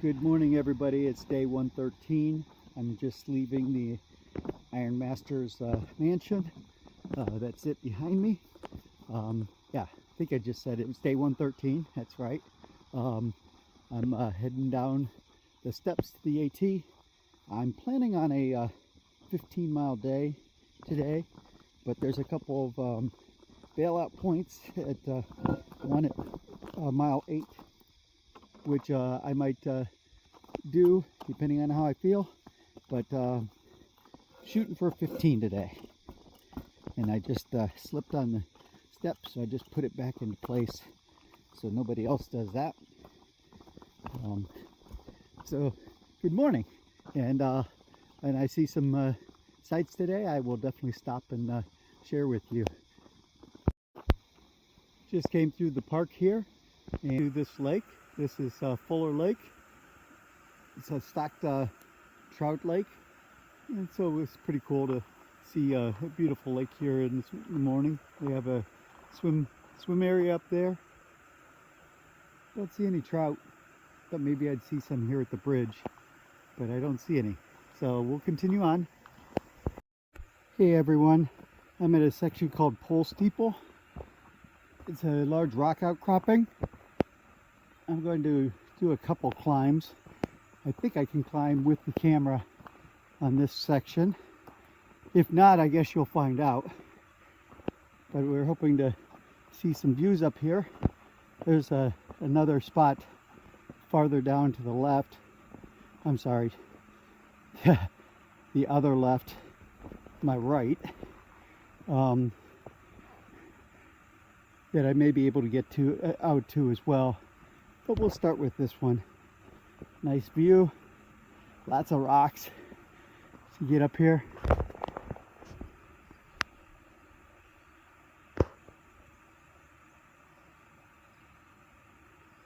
Good morning, everybody. It's day 113. I'm just leaving the Iron Masters mansion that's it behind me. Yeah, I think I just said it was day 113. That's right. I'm heading down the steps to the AT. I'm planning on a 15-mile day today, but there's a couple of bailout points at one at mile 8, which I might do depending on how I feel, but shooting for 15 today. And I just slipped on the steps, so I just put it back into place so nobody else does that. So good morning, and I see some sights today. I will definitely stop and share with you. Just came through the park here and to this lake. This is Fuller Lake. It's a stocked trout lake, and so it's pretty cool to see a beautiful lake here in the morning. We have a swim area up there. Don't see any trout, but maybe I'd see some here at the bridge, but I don't see any. So we'll continue on. Hey everyone, I'm at a section called Pole Steeple. It's a large rock outcropping. I'm going to do a couple climbs. I think I can climb with the camera on this section. If not, I guess you'll find out. But we're hoping to see some views up here. There's another spot farther down to the left. I'm sorry, the other left, my right, that I may be able to get to out to as well. But we'll start with this one. Nice view, lots of rocks to get up here.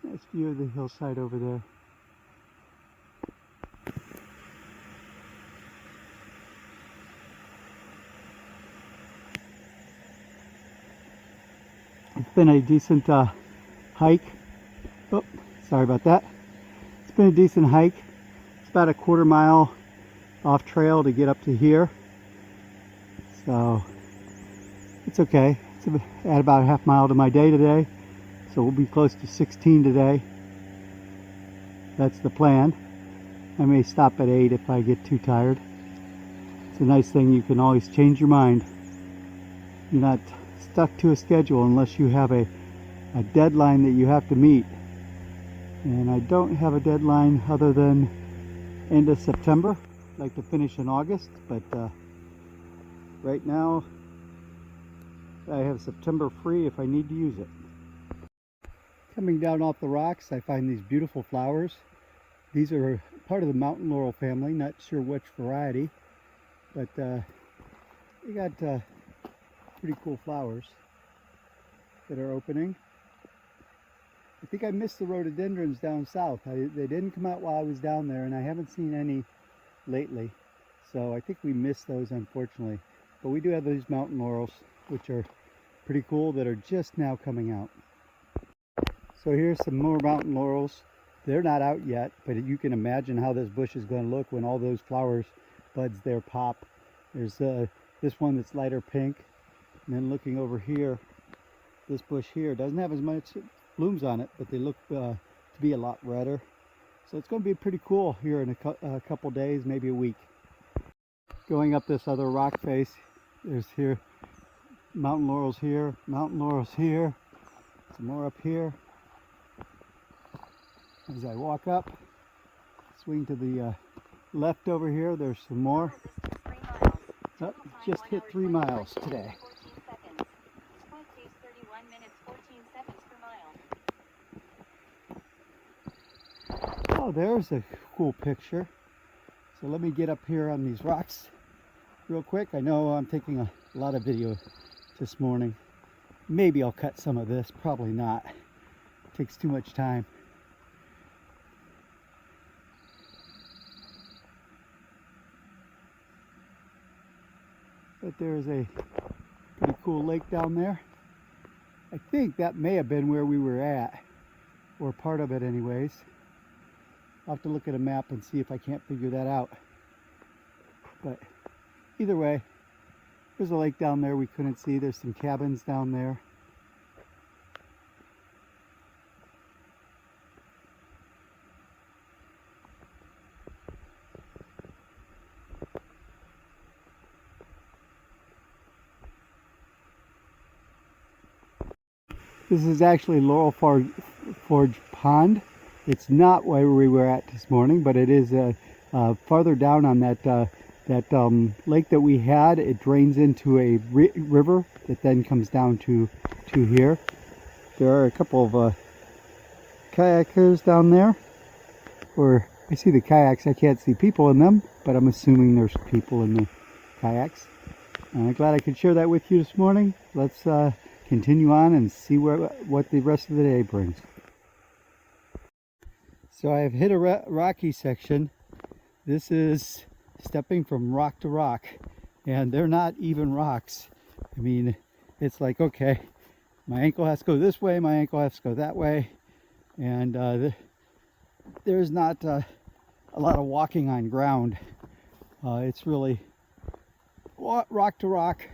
Nice view of the hillside over there. It's been a decent hike. Oh, sorry about that. It's been a decent hike. It's about a quarter mile off trail to get up to here, so it's okay. It's at about a half mile to my day today, so we'll be close to 16 today. That's the plan. I may stop at 8 if I get too tired. It's a nice thing, you can always change your mind. You're not stuck to a schedule unless you have a deadline that you have to meet. And I don't have a deadline other than end of September. I'd like to finish in August, but right now I have September free if I need to use it. Coming down off the rocks, I find these beautiful flowers. These are part of the mountain laurel family, not sure which variety, but they got pretty cool flowers that are opening. I think I missed the rhododendrons down south. They didn't come out while I was down there, and I haven't seen any lately. So I think we missed those, unfortunately. But we do have these mountain laurels, which are pretty cool, that are just now coming out. So here's some more mountain laurels. They're not out yet, but you can imagine how this bush is going to look when all those flowers, buds there pop. There's this one that's lighter pink. And then looking over here, this bush here doesn't have as much blooms on it, but they look to be a lot redder. So it's going to be pretty cool here in a couple days, maybe a week. Going up this other rock face, there's here mountain laurels here, mountain laurels here, some more up here. As I walk up, swing to the left over here, there's some more. Oh, just hit 3 miles today. Oh, there's a cool picture. So let me get up here on these rocks real quick. I know I'm taking a lot of video this morning. Maybe I'll cut some of this, probably not. It takes too much time. But there's a pretty cool lake down there. I think that may have been where we were at, or part of it anyways. I'll have to look at a map and see if I can't figure that out. But either way, there's a lake down there we couldn't see. There's some cabins down there. This is actually Laurel Forge Pond. It's not where we were at this morning, but it is farther down on that lake that we had. It drains into a river that then comes down to here. There are a couple of kayakers down there. Or I see the kayaks. I can't see people in them, but I'm assuming there's people in the kayaks. I'm glad I could share that with you this morning. Let's continue on and see what the rest of the day brings. So I've hit a rocky section. This is stepping from rock to rock, and they're not even rocks. I mean, it's like, okay, my ankle has to go this way, my ankle has to go that way, and there's not a lot of walking on ground. It's really rock to rock.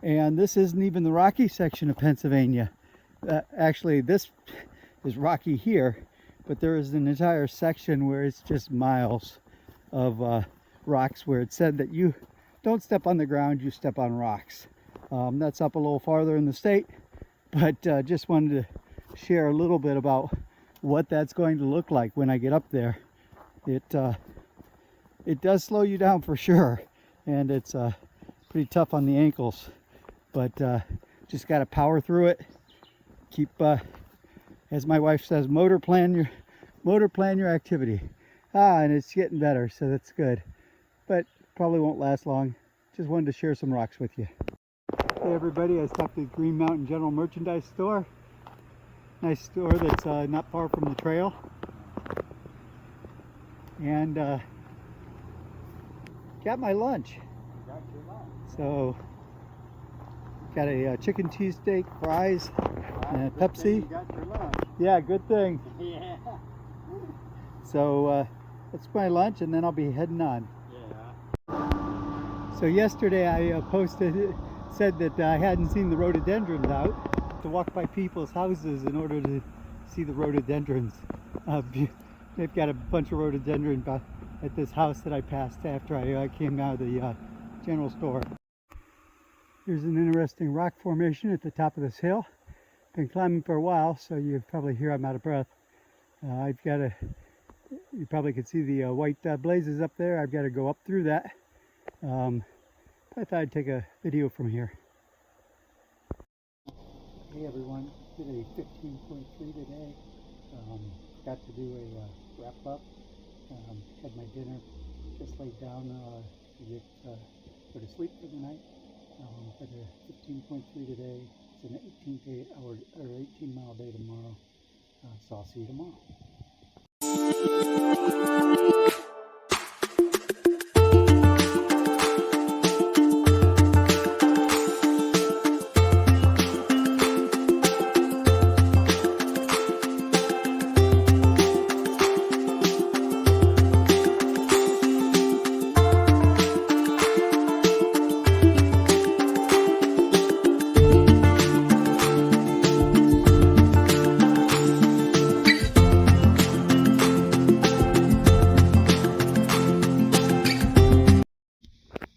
And this isn't even the rocky section of Pennsylvania. Actually, this is rocky here, but there is an entire section where it's just miles of rocks, where it said that you don't step on the ground, you step on rocks. That's up a little farther in the state, but just wanted to share a little bit about what that's going to look like when I get up there. It does slow you down for sure, and it's pretty tough on the ankles. But just got to power through it. Keep, as my wife says, motor plan your activity. And it's getting better, so that's good. But probably won't last long. Just wanted to share some rocks with you. Hey everybody, I stopped at Green Mountain General Merchandise Store. Nice store that's not far from the trail. And got my lunch. So got a chicken cheesesteak, fries, and a Pepsi. You got your lunch. Yeah, good thing. Yeah. So that's my lunch, and then I'll be heading on. Yeah. So yesterday I said that I hadn't seen the rhododendrons out. To walk by people's houses in order to see the rhododendrons. They've got a bunch of rhododendron at this house that I passed after I came out of the general store. Here's an interesting rock formation at the top of this hill. Been climbing for a while, so you probably hear I'm out of breath. You probably could see the white blazes up there. I've got to go up through that. I thought I'd take a video from here. Hey everyone, did a 15.3 today. Got to do a wrap up. Had my dinner, just laid down to go to sleep for the night. But a 15.3 today. It's an 18-mile day tomorrow. So I'll see you tomorrow.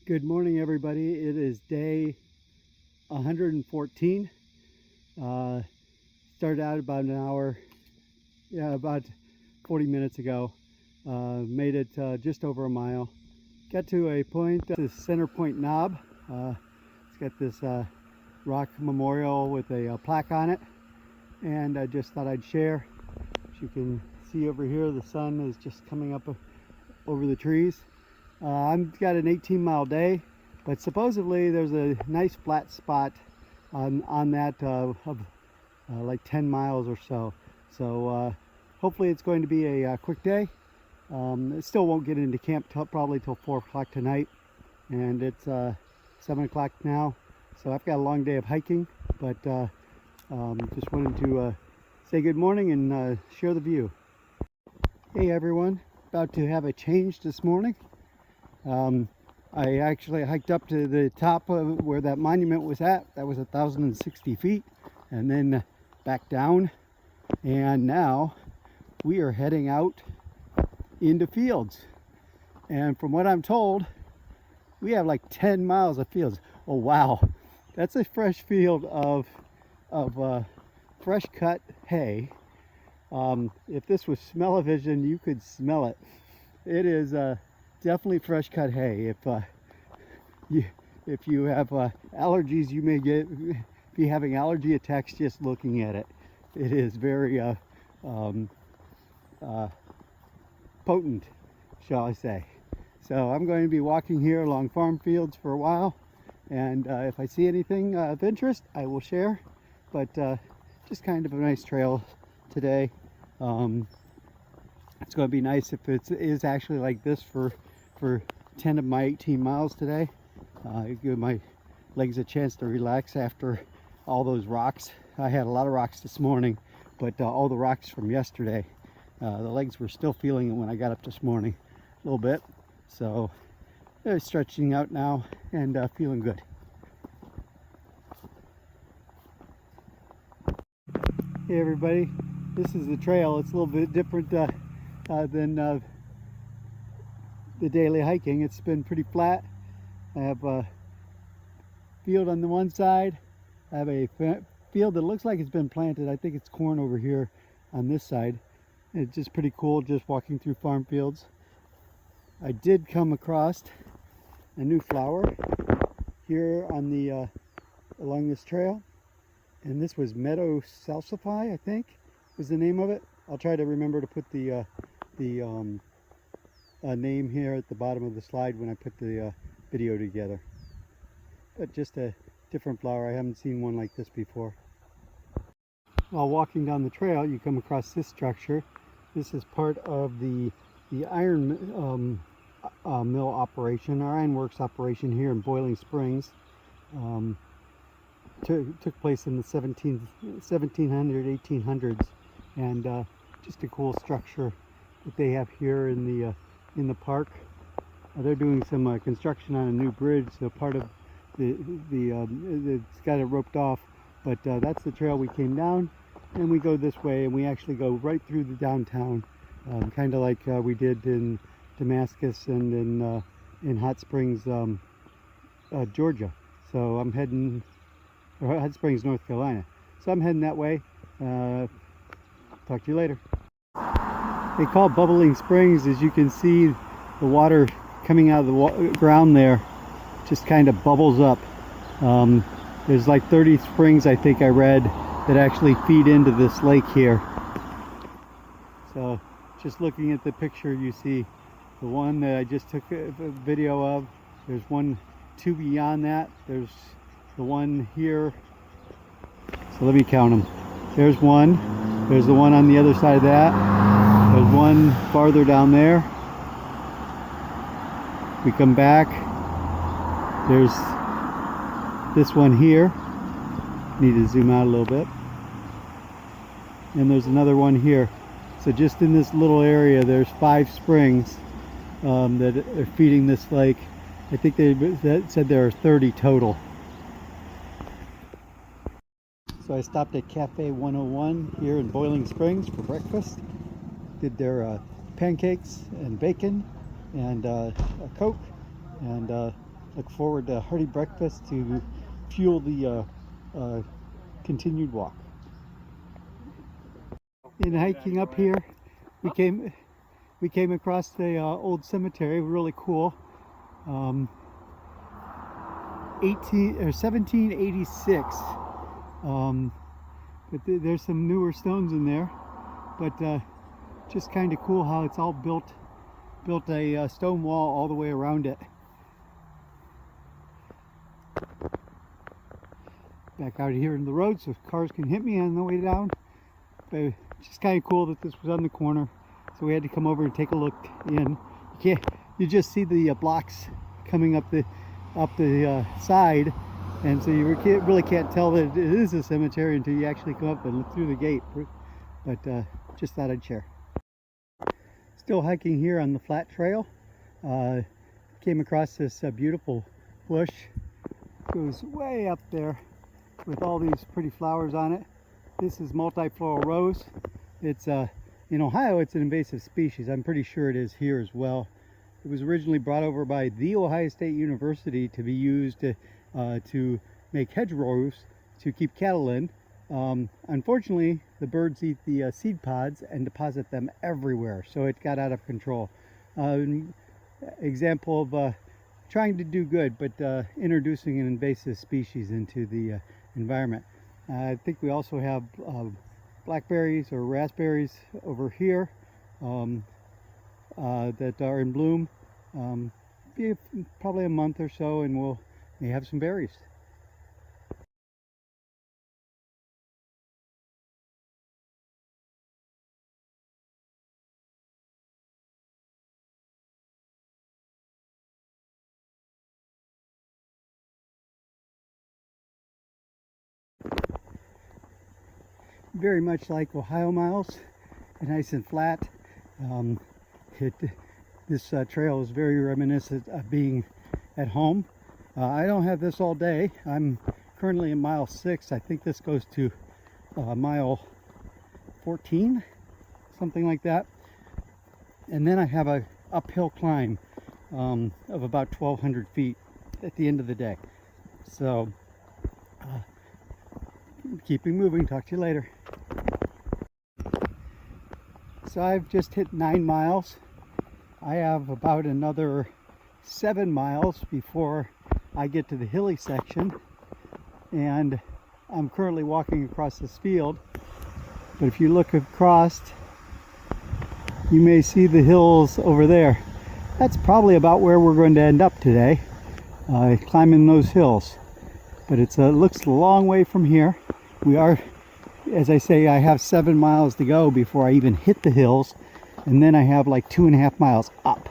Good morning everybody. It is day 114. Started out about an hour, about 40 minutes ago. Made it just over a mile. Got to a point, the Center Point Knob. It's got this rock memorial with a plaque on it, and I just thought I'd share. As you can see over here, the sun is just coming up over the trees. I've got an 18-mile day, but supposedly there's a nice flat spot on that of like 10 miles or so. So hopefully it's going to be a quick day. It still won't get into camp probably till 4 o'clock tonight, and it's 7 o'clock now. So I've got a long day of hiking, but just wanted to say good morning and share the view. Hey everyone, about to have a change this morning. I actually hiked up to the top of where that monument was at. That was 1,060 feet, and then back down. And now we are heading out into fields. And from what I'm told, we have like 10 miles of fields. Oh wow, that's a fresh field of fresh cut hay. If this was smell-o-vision, you could smell it. It is definitely fresh cut hay. If you have allergies, you may be having allergy attacks just looking at it. It is very potent, shall I say. So I'm going to be walking here along farm fields for a while, and if I see anything of interest, I will share. But just kind of a nice trail today. It's going to be nice if it is actually like this for 10 of my 18 miles today. Give my legs a chance to relax after all those rocks. I had a lot of rocks this morning, but all the rocks from yesterday, the legs were still feeling it when I got up this morning a little bit. So they're stretching out now and feeling good. Hey everybody, this is the trail. It's a little bit different than the daily hiking. It's been pretty flat. I have a field on the one side. I have a field that looks like it's been planted. I think it's corn over here on this side. It's just pretty cool just walking through farm fields. I did come across a new flower here on the along this trail, and this was Meadow Salsify, I think was the name of it. I'll try to remember to put the name here at the bottom of the slide when I put the video together. But just a different flower. I haven't seen one like this before. While walking down the trail, you come across this structure. This is part of the iron mill operation, our ironworks operation here in Boiling Springs. Took place in the 1700s, 1800s, and just a cool structure that they have here in the park. They're doing some construction on a new bridge, so part of it's got it roped off, but that's the trail we came down, and we go this way, and we actually go right through the downtown, kind of like we did in Damascus and in Hot Springs, Georgia. So I'm heading, or Hot Springs, North Carolina. So I'm heading that way. Talk to you later. They call it Bubbling Springs. As you can see, the water coming out of the ground there just kind of bubbles up. There's like 30 springs, I think I read, that actually feed into this lake here. So just looking at the picture, you see the one that I just took a video of. There's two beyond that. There's the one here. So let me count them. There's one. There's the one on the other side of that. There's one farther down there. We come back. There's this one here. Need to zoom out a little bit. And there's another one here. So just in this little area, there's 5 springs that are feeding this lake. I think they said there are 30 total. So I stopped at Cafe 101 here in Boiling Springs for breakfast. Did their pancakes and bacon and a Coke, and look forward to a hearty breakfast to fuel the continued walk. In hiking up here, we came across the old cemetery. Really cool. 1786. But there's some newer stones in there, but just kind of cool how it's all built a stone wall all the way around it. Back out here in the road so cars can hit me on the way down. But it's just kind of cool that this was on the corner, so we had to come over and take a look in. You just see the blocks coming up the side, and so you really can't tell that it is a cemetery until you actually come up and look through the gate. But just thought I'd share. Still hiking here on the flat trail. Came across this beautiful bush. Goes way up there with all these pretty flowers on it. This is multifloral rose. It's in Ohio, it's an invasive species. I'm pretty sure it is here as well. It was originally brought over by the Ohio State University to be used to make hedgerows to keep cattle in. Unfortunately, the birds eat the seed pods and deposit them everywhere, so it got out of control. Example of trying to do good, but introducing an invasive species into the environment. I think we also have blackberries or raspberries over here that are in bloom. Be probably a month or so and we'll may have some berries. Very much like Ohio miles, nice and flat. This trail is very reminiscent of being at home. I don't have this all day. I'm currently in mile 6. I think this goes to mile 14, something like that. And then I have a uphill climb of about 1,200 feet at the end of the day. So keeping moving. Talk to you later. So I've just hit 9 miles. I have about another 7 miles before I get to the hilly section, and I'm currently walking across this field. But if you look across, you may see the hills over there. That's probably about where we're going to end up today, climbing those hills. But it looks a long way from here. We are, as I say, I have 7 miles to go before I even hit the hills, and then I have like 2.5 miles up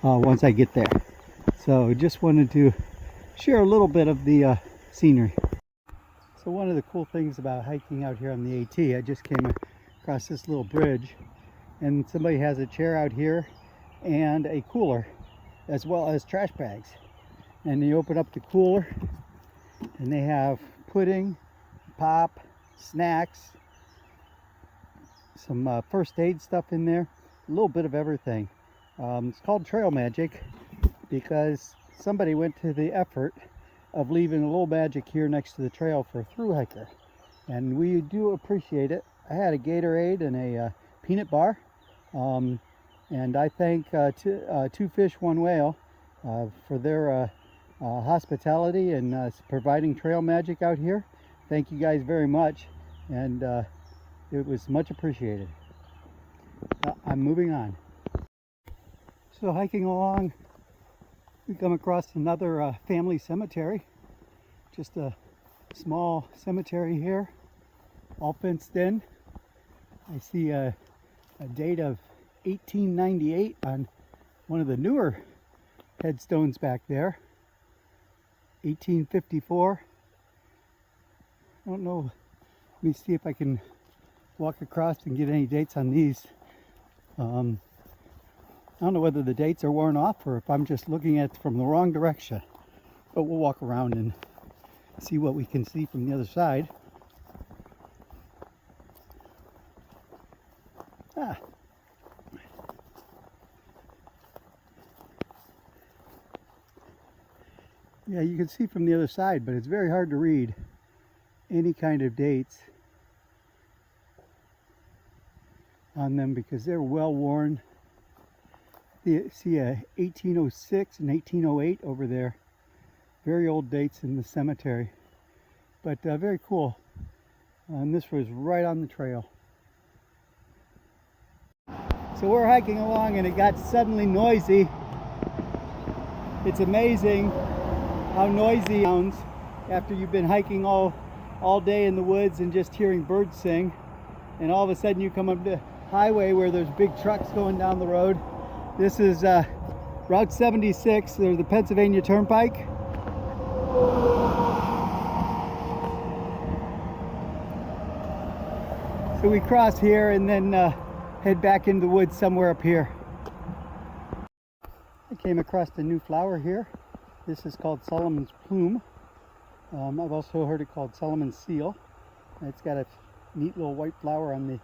once I get there. So just wanted to share a little bit of the scenery. So one of the cool things about hiking out here on the AT, I just came across this little bridge, and somebody has a chair out here and a cooler as well as trash bags. And you open up the cooler and they have pudding, pop, snacks, some first aid stuff in there, a little bit of everything. It's called Trail Magic because somebody went to the effort of leaving a little magic here next to the trail for a thru hiker, and we do appreciate it. I had a Gatorade and a peanut bar, and I thank Two Fish One Whale for their hospitality and providing trail magic out here. Thank you guys very much, and it was much appreciated. I'm moving on. So hiking along, we come across another family cemetery. Just a small cemetery here, all fenced in. I see a date of 1898 on one of the newer headstones back there. 1854. I don't know. Let me see if I can walk across and get any dates on these. I don't know whether the dates are worn off or if I'm just looking at it from the wrong direction. But we'll walk around and see what we can see from the other side. Yeah, you can see from the other side, but it's very hard to read any kind of dates on them because they're well worn. You see a 1806 and 1808 over there. Very old dates in the cemetery, but very cool. And this was right on the trail. So we're hiking along and it got suddenly noisy. It's amazing how noisy it sounds after you've been hiking all day in the woods and just hearing birds sing, and all of a sudden you come up to highway where there's big trucks going down the road. This is Route 76, there's the Pennsylvania Turnpike. So we cross here and then head back into the woods somewhere up here. I came across a new flower here. This is called Solomon's Plume. I've also heard it called Solomon's Seal. It's got a neat little white flower on the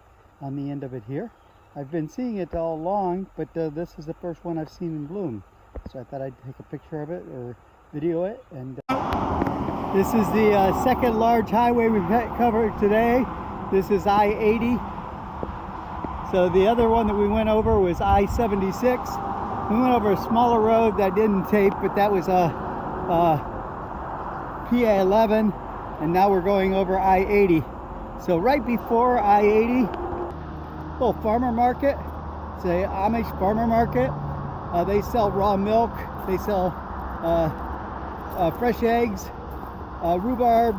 end of it here. I've been seeing it all along, but this is the first one I've seen in bloom. So I thought I'd take a picture of it or video it. And this is the second large highway we've covered today. This is I-80. So the other one that we went over was I-76. We went over a smaller road that didn't tape, but that was a PA11, and now we're going over I-80. So right before I-80, little farmer market. It's a Amish farmer market. They sell raw milk. They sell fresh eggs, rhubarb,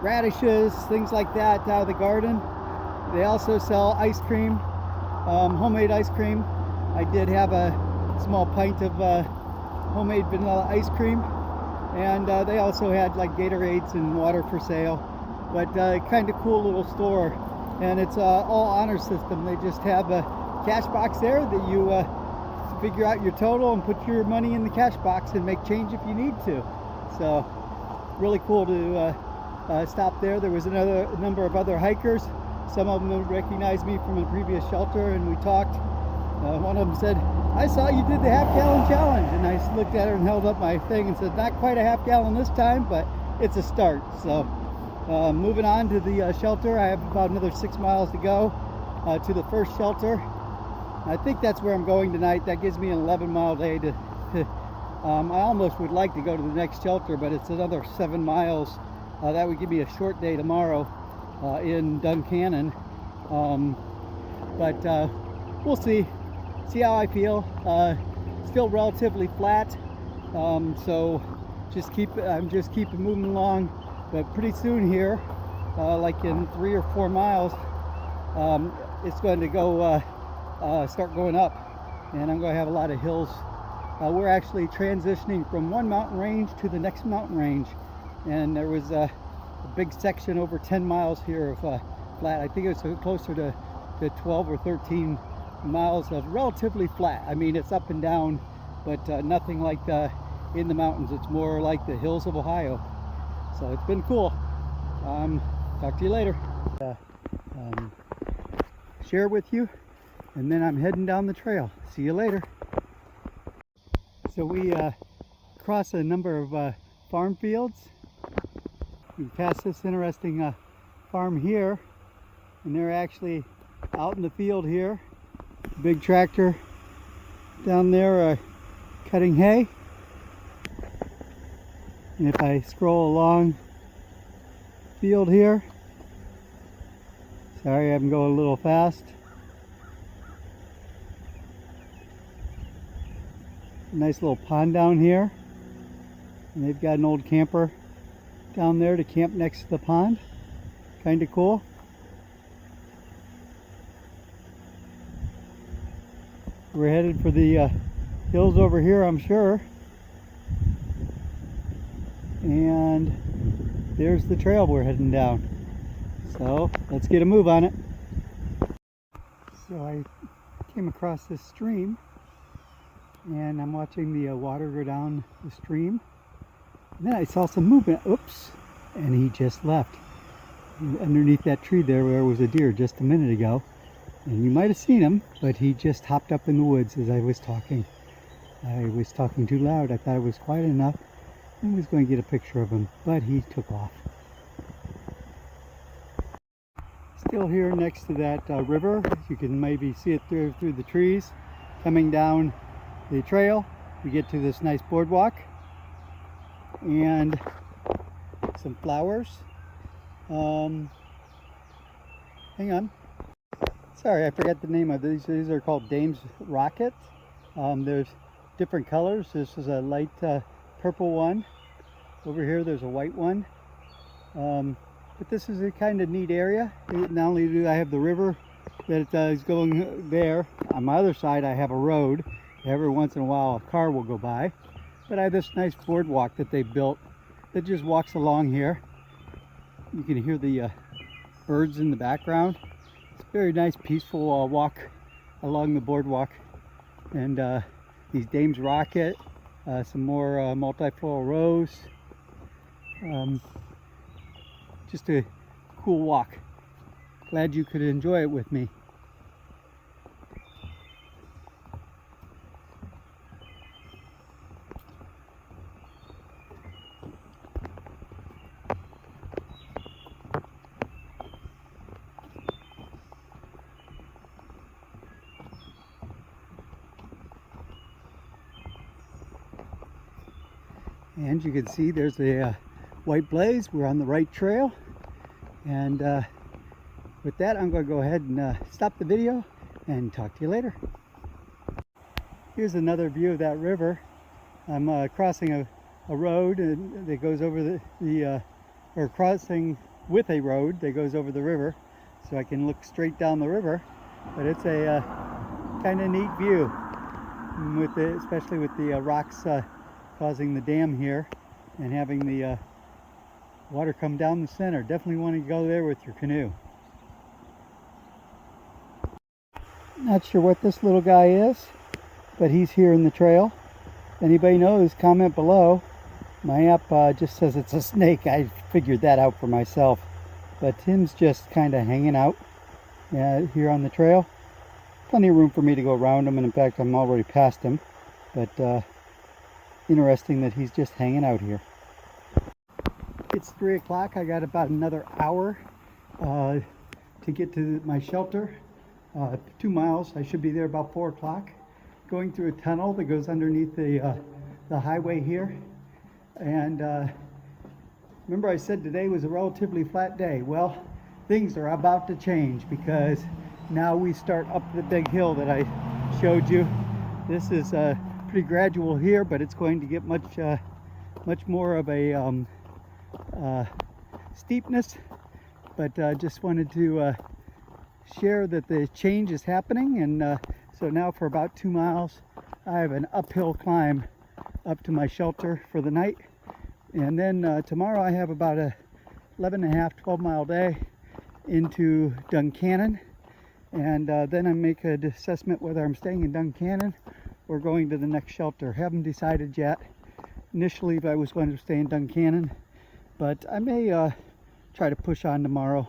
radishes, things like that out of the garden. They also sell ice cream, homemade ice cream. I did have a small pint of homemade vanilla ice cream, and they also had like Gatorades and water for sale. But kind of cool little store, and it's all honor system. They just have a cash box there that you figure out your total and put your money in the cash box and make change if you need to. So really cool to stop there. There was a number of other hikers. Some of them recognized me from a previous shelter, and we talked. One of them said, "I saw you did the half-gallon challenge," and I looked at her and held up my thing and said, "Not quite a half-gallon this time, but it's a start." So moving on to the shelter. I have about another 6 miles to go to the first shelter. I think that's where I'm going tonight. That gives me an 11-mile day I almost would like to go to the next shelter, but it's another 7 miles. That would give me a short day tomorrow in Duncannon. But we'll see how I feel. Still relatively flat, so I'm just keep moving along. But pretty soon here, like in 3 or 4 miles, it's going to go start going up, and I'm going to have a lot of hills. We're actually transitioning from one mountain range to the next mountain range, and there was a big section over 10 miles here of flat. I think it's closer to 12 or 13 miles of relatively flat. I mean, it's up and down, but nothing like in the mountains. It's more like the hills of Ohio. So it's been cool. Talk to you later. Share with you, and then I'm heading down the trail. See you later. So we cross a number of farm fields. We pass this interesting farm here, and they're actually out in the field here. Big tractor down there cutting hay. And if I scroll along the field here, sorry I'm going a little fast. Nice little pond down here, and they've got an old camper down there to camp next to the pond. Kind of cool. We're headed for the hills over here, I'm sure. And there's the trail we're heading down. So let's get a move on it. So I came across this stream, and I'm watching the water go down the stream. And then I saw some movement. Oops! And he just left. Underneath that tree there was a deer just a minute ago. And you might have seen him, but he just hopped up in the woods as I was talking. I was talking too loud. I thought it was quiet enough. I was going to get a picture of him, but he took off. Still here next to that river. You can maybe see it through the trees. Coming down the trail, we get to this nice boardwalk and some flowers. Hang on. Sorry, I forgot the name of these. These are called Dame's Rocket. There's different colors. This is a light purple one. Over here there's a white one. But this is a kind of neat area. Not only do I have the river that is going there, on my other side I have a road. Every once in a while a car will go by. But I have this nice boardwalk that they built that just walks along here. You can hear the birds in the background. It's a very nice peaceful walk along the boardwalk. And these Dames Rocket, some more multifloral rose. Just a cool walk. Glad you could enjoy it with me. And you can see there's a white blaze. We're on the right trail. And with that, I'm going to go ahead and stop the video and talk to you later. Here's another view of that river. I'm crossing a road that goes over or crossing with a road that goes over the river, so I can look straight down the river. But it's a kind of neat view, especially with the rocks causing the dam here and having the water come down the center. Definitely want to go there with your canoe. Not sure what this little guy is, but he's here in the trail. If anybody knows, comment below. My app just says it's a snake. I figured that out for myself. But Tim's just kind of hanging out here on the trail. Plenty of room for me to go around him, and in fact I'm already past him. But interesting that he's just hanging out here. It's 3 o'clock. I got about another hour to get to my shelter. 2 miles. I should be there about 4 o'clock. Going through a tunnel that goes underneath the highway here. And remember I said today was a relatively flat day. Well, things are about to change, because now we start up the big hill that I showed you. This is pretty gradual here, but it's going to get much more of a steepness. But just wanted to share that the change is happening, and so now for about 2 miles I have an uphill climb up to my shelter for the night. And then tomorrow I have about a 12 mile day into Duncannon, and then I make an assessment whether I'm staying in Duncannon or going to the next shelter. Haven't decided yet. Initially I was going to stay in Duncannon, but I may try to push on tomorrow.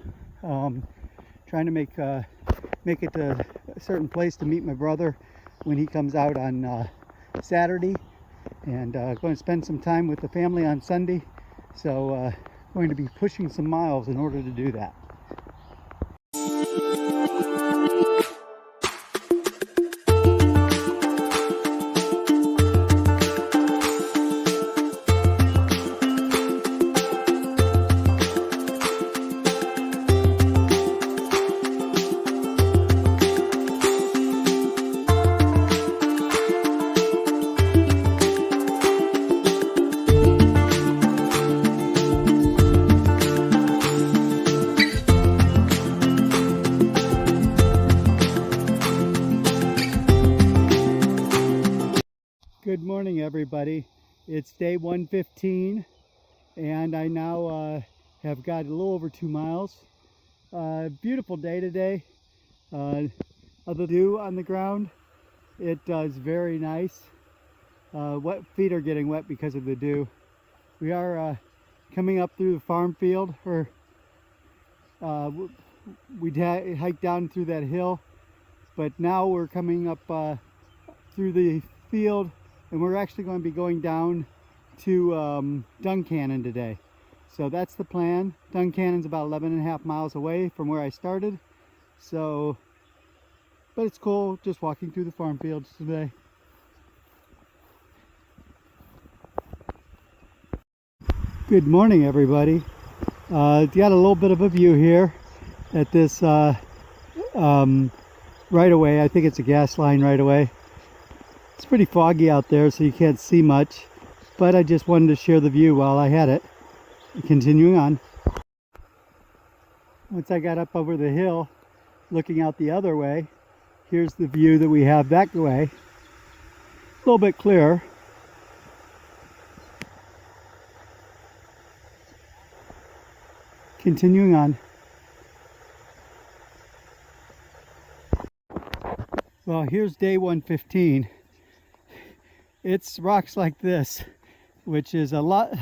Trying to make it to a certain place to meet my brother when he comes out on Saturday, and going to spend some time with the family on Sunday. So going to be pushing some miles in order to do that. Good morning, everybody. It's day 115, and I now have got a little over 2 miles. Beautiful day today. Other dew on the ground. It does very nice. Feet are getting wet because of the dew. We are coming up through the farm field, or we hiked down through that hill, but now we're coming up through the field. And we're actually going to be going down to Duncannon today. So that's the plan. Duncannon's about 11.5 miles away from where I started. So, but it's cool just walking through the farm fields today. Good morning, everybody. Got a little bit of a view here at this right away. I think it's a gas line right away. It's pretty foggy out there, so you can't see much, but I just wanted to share the view while I had it. Continuing on. Once I got up over the hill, looking out the other way, here's the view that we have that way. A little bit clearer. Continuing on. Well, here's day 115. it's rocks like this, which is a lot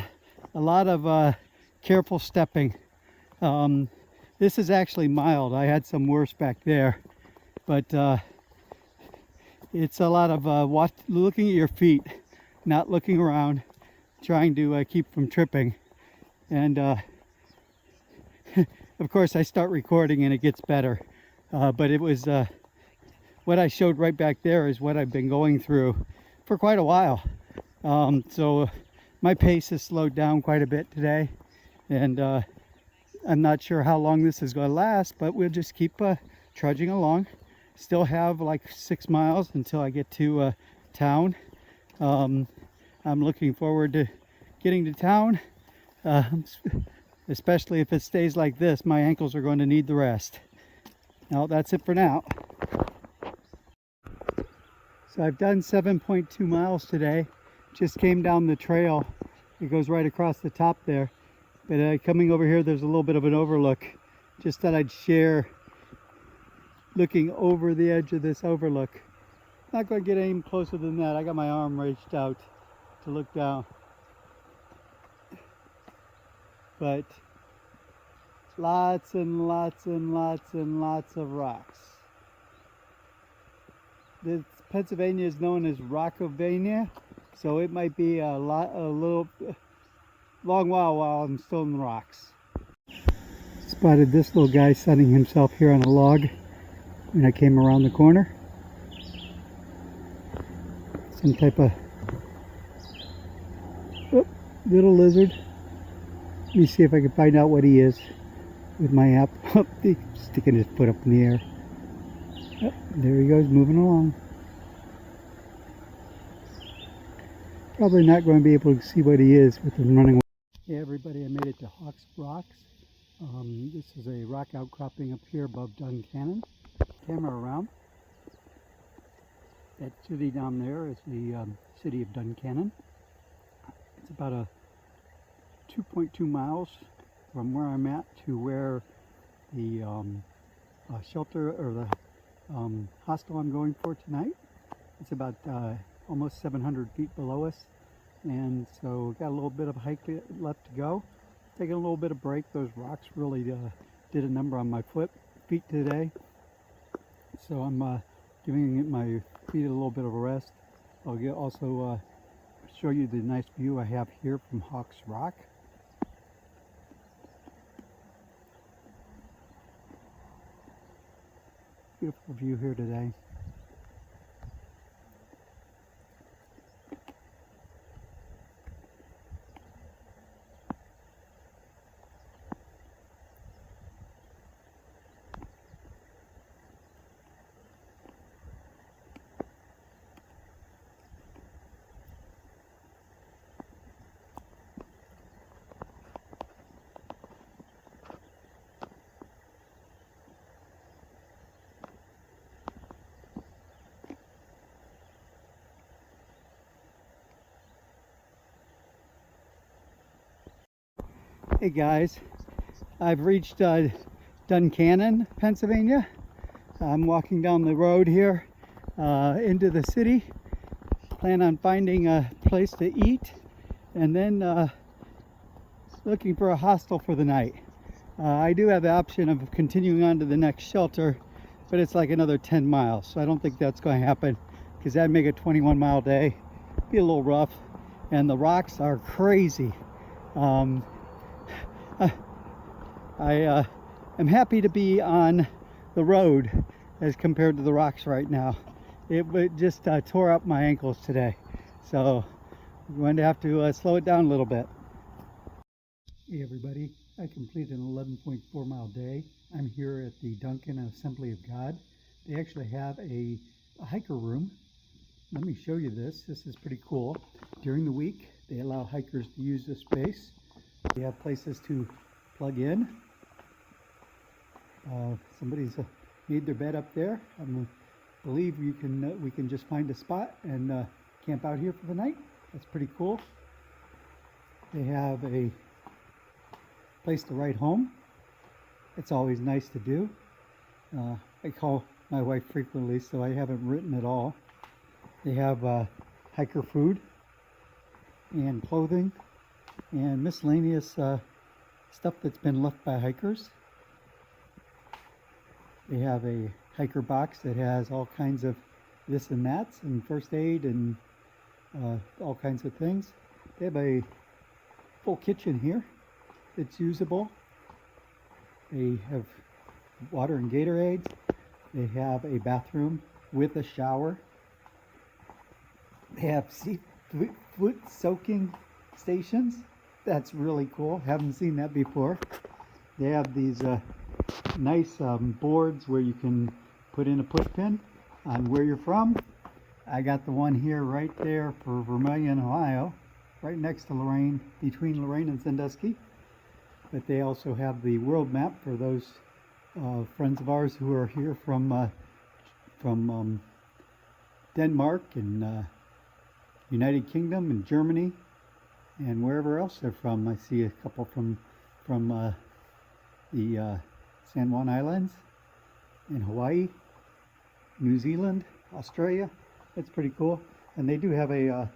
of careful stepping. This is actually mild. I had some worse back there, but it's a lot of looking at your feet, not looking around, trying to keep from tripping. And of course I start recording and it gets better, but it was what I showed right back there is what I've been going through for quite a while. So my pace has slowed down quite a bit today, and I'm not sure how long this is going to last, but we'll just keep trudging along. Still have like 6 miles until I get to town. I'm looking forward to getting to town, especially if it stays like this. My ankles are going to need the rest. Now that's it for now. So I've done 7.2 miles today. Just came down the trail. It goes right across the top there. But coming over here, there's a little bit of an overlook. Just thought I'd share looking over the edge of this overlook. Not going to get any closer than that. I got my arm reached out to look down. But lots and lots and lots and lots of rocks. This Pennsylvania is known as Rockovania, so it might be a long while I'm still in the rocks. Spotted this little guy sunning himself here on a log when I came around the corner. Some type of little lizard. Let me see if I can find out what he is with my app. Sticking his foot up in the air. Oh, there he goes, moving along. Probably not going to be able to see what he is with him running away. Hey everybody, I made it to Hawks Rocks. This is a rock outcropping up here above Duncannon. Camera around. That city down there is the city of Duncannon. It's about a 2.2 miles from where I'm at to where the shelter or the hostel I'm going for tonight. It's about almost 700 feet below us, and so got a little bit of a hike left to go. Taking a little bit of break. Those rocks really did a number on my feet today, so I'm giving my feet a little bit of a rest. I'll also show you the nice view I have here from Hawks Rock. Beautiful view here today. Hey guys, I've reached Duncannon, Pennsylvania. I'm walking down the road here into the city. Plan on finding a place to eat and then looking for a hostel for the night. I do have the option of continuing on to the next shelter, but it's like another 10 miles, so I don't think that's going to happen because that'd make a 21-mile day. Be a little rough, and the rocks are crazy. I am happy to be on the road as compared to the rocks right now. It just tore up my ankles today, so I'm going to have to slow it down a little bit. Hey everybody, I completed an 11.4 mile day. I'm here at the Duncan Assembly of God. They actually have a hiker room. Let me show you this. This is pretty cool. During the week, they allow hikers to use this space. They have places to plug in. Somebody's made their bed up there. I believe we can just find a spot and camp out here for the night. That's pretty cool. They have a place to write home. It's always nice to do. I call my wife frequently, so I haven't written at all. They have hiker food and clothing and miscellaneous stuff that's been left by hikers. They have a hiker box that has all kinds of this and that's and first aid and all kinds of things. They have a full kitchen here that's usable. They have water and Gatorades. They have a bathroom with a shower. They have foot soaking stations. That's really cool. Haven't seen that before. They have these nice boards where you can put in a push pin on where you're from. I got the one here right there for Vermilion, Ohio, right next to Lorain, between Lorain and Sandusky. But they also have the world map for those friends of ours who are here from Denmark and United Kingdom and Germany and wherever else they're from. I see a couple from the San Juan Islands in Hawaii, New Zealand, Australia. It's pretty cool. And they do have a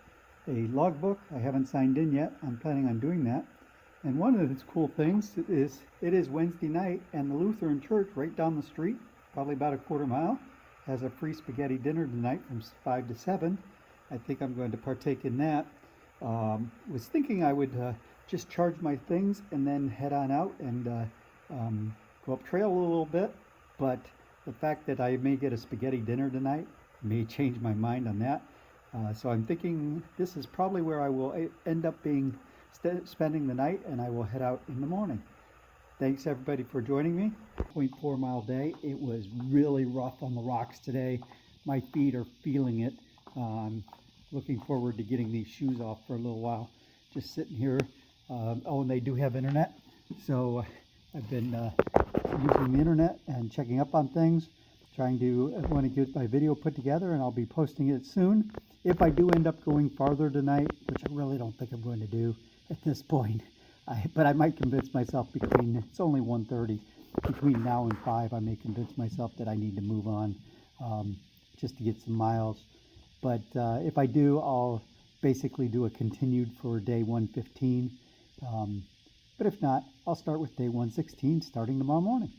logbook. I haven't signed in yet. I'm planning on doing that. And one of its cool things is it is Wednesday night, and the Lutheran church right down the street, probably about a quarter mile, has a free spaghetti dinner tonight from 5 to 7. I think I'm going to partake in that. Was thinking I would just charge my things and then head on out and go up trail a little bit. But the fact that I may get a spaghetti dinner tonight may change my mind on that. So I'm thinking this is probably where I will end up spending the night, and I will head out in the morning. Thanks everybody for joining me. 0.4 mile day. It was really rough on the rocks today. My feet are feeling it. Looking forward to getting these shoes off for a little while. Just sitting here. Oh, and they do have internet. So I've been using the internet and checking up on things. I want to get my video put together, and I'll be posting it soon. If I do end up going farther tonight, which I really don't think I'm going to do at this point, but I might convince myself it's only 1:30, between now and 5, I may convince myself that I need to move on just to get some miles. But if I do, I'll basically do a continued for day 115. But if not, I'll start with day 116 starting tomorrow morning.